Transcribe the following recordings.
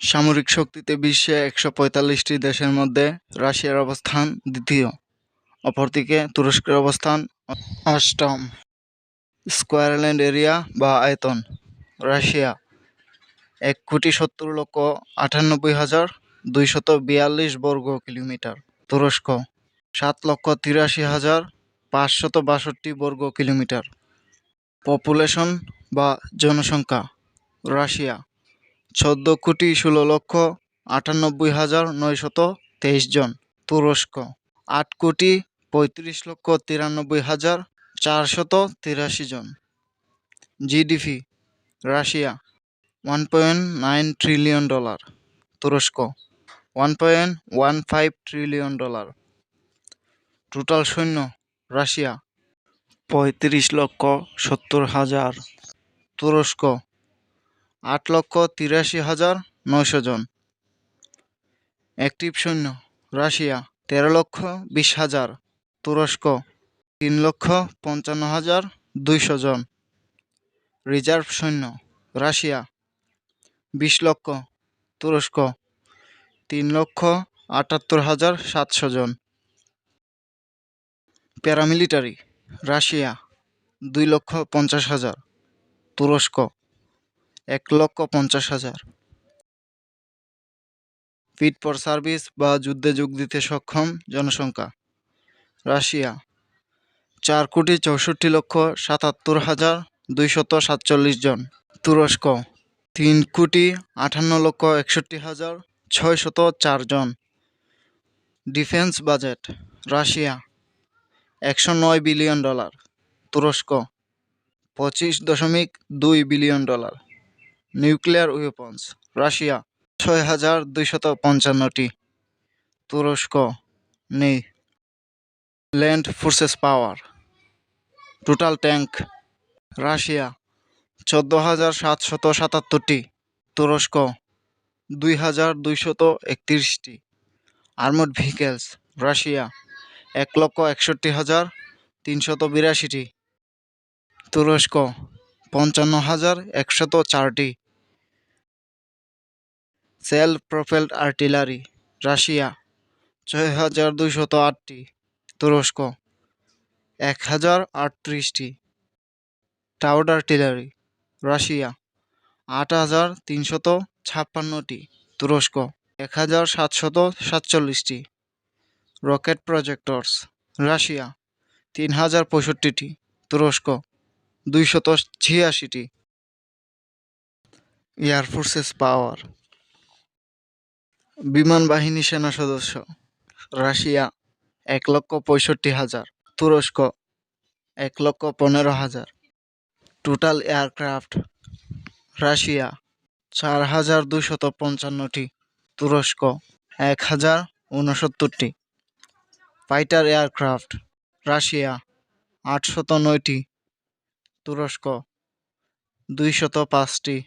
সামরিক শক্তিতে বিশ্বে ১৪৫টি দেশের মধ্যে রাশিয়ার অবস্থান দ্বিতীয়, অপরদিকে তুরস্কের অবস্থান অষ্টম। স্কয়ার ল্যান্ড এরিয়া বা আয়তন: রাশিয়া ১,৭০,৯৮,২৪২ বর্গ কিলোমিটার। তুরস্ক ৭,৮৩,৫৬২ বর্গ কিলোমিটার। পপুলেশন বা জনসংখ্যা: রাশিয়া ১৪,১৬,৯৮,৯২৩ জন। তুরস্ক ৮,৩৫,৯৩,৪৮৩ জন। জিডিপি: রাশিয়া $1.9 ট্রিলিয়ন, তুরস্ক $1.15 ট্রিলিয়ন। টোটাল সৈন্য: রাশিয়া ৩৫,৭০,০০০, তুরস্ক ৮,৮৩,৯০০ জন। অ্যাক্টিভ সৈন্য: রাশিয়া ১৩,২০,০০০, তুরস্ক ৩,৫৫,২০০ জন। রিজার্ভ সৈন্য: রাশিয়া ২০ লক্ষ, তুরস্ক ৩,৭৮,৭০০ জন। প্যারামিলিটারি: রাশিয়া ২,৫০,০০০, তুরস্ক ১,৫০,০০০। ফিট ফর সার্ভিস বা যুদ্ধে যোগ দিতে সক্ষম জনসংখ্যা: রাশিয়া 4,64,77,247 জন। তুরস্ক 3,58,61,604 জন। ডিফেন্স বাজেট: রাশিয়া $109 বিলিয়ন, তুরস্ক $25.2 বিলিয়ন। নিউক্লিয়ার ওয়েপন্স: রাশিয়া 6,255টি, তুরস্ক নেই। ল্যান্ড ফোর্সেস পাওয়ার: টোটাল ট্যাঙ্ক: রাশিয়া 14,777টি, তুরস্ক 2,231টি। আর্মড ভেহিকেলস: রাশিয়া 1,61,382টি, তুরস্ক 55,104টি। সেলফ প্রপেলড আর্টিলারি: রাশিয়া 6,208টি, তুরস্ক 1,038টি। টাউড আর্টিলারি: রাশিয়া 8,356টি, তুরস্ক 1,747টি। রকেট প্রজেক্টরস: রাশিয়া 3,065টি, তুরস্ক 286টি। এয়ার ফোর্সেস পাওয়ার: বিমান বাহিনী সেনা সদস্য: রাশিয়া 1,65,000, তুরস্ক 1,15,000। টোটাল এয়ারক্রাফট: রাশিয়া 4,255টি, তুরস্ক 1,069টি। ফাইটার এয়ারক্রাফট: রাশিয়া 809টি, তুরস্ক 205টি।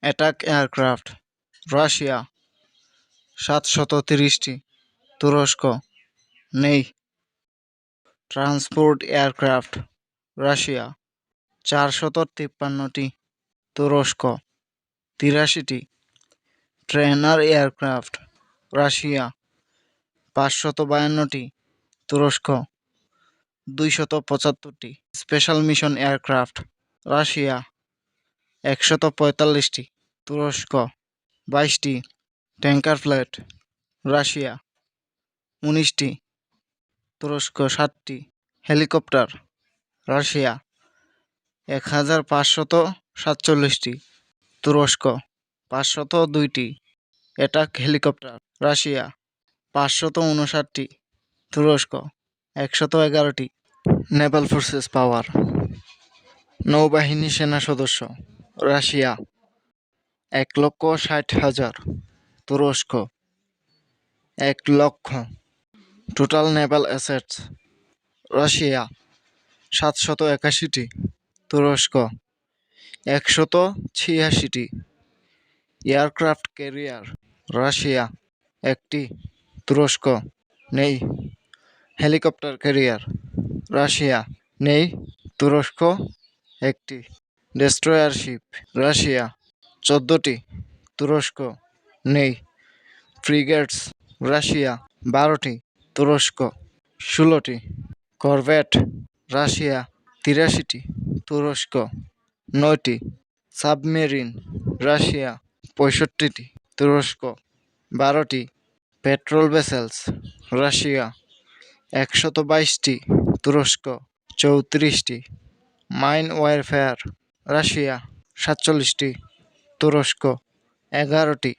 অ্যাটাক এয়ারক্রাফট: রাশিয়া 730টি, তুরস্ক নেই। ট্রান্সপোর্ট এয়ারক্রাফট: রাশিয়া 453টি, তুরস্ক 83টি। ট্রেনার এয়ারক্রাফট: রাশিয়া 552টি, তুরস্ক 275টি। স্পেশাল মিশন এয়ারক্রাফট: রাশিয়া 145টি, তুরস্ক 22টি। ট্যাঙ্কার ফ্লাইট: রাশিয়া 19টি, তুরস্ক 7টি। হেলিকপ্টার: রাশিয়া 1,547টি, তুরস্ক 502টি। অ্যাটাক হেলিকপ্টার: রাশিয়া 559টি, তুরস্ক 111টি। নেভাল ফোর্সেস পাওয়ার: নৌবাহিনী সেনা সদস্য: রাশিয়া 1,60,000, তুরস্ক 1 লক্ষ। টোটাল নেভাল অ্যাসেটস: রাশিয়া 781টি, তুরস্ক 186টি। এয়ারক্রাফট ক্যারিয়ার: রাশিয়া 1টি, তুরস্ক নেই। হেলিকপ্টার ক্যারিয়ার: রাশিয়া নেই, তুরস্ক 1টি। ডেস্ট্রয়ার শিপ: রাশিয়া 14টি, তুরস্ক নেই। ফ্রিগেটস রাশিয়া 12টি, তুরস্ক 16টি। করভেট রাশিয়া 83টি, তুরস্ক 9টি। সাবমেরিন রাশিয়া 65টি, তুরস্ক 12টি। পেট্রোল ভেসেলস রাশিয়া 122টি, তুরস্ক 34টি। মাইন ওয়ারফেয়ার রাশিয়া 47টি, তুরস্ক 11টি।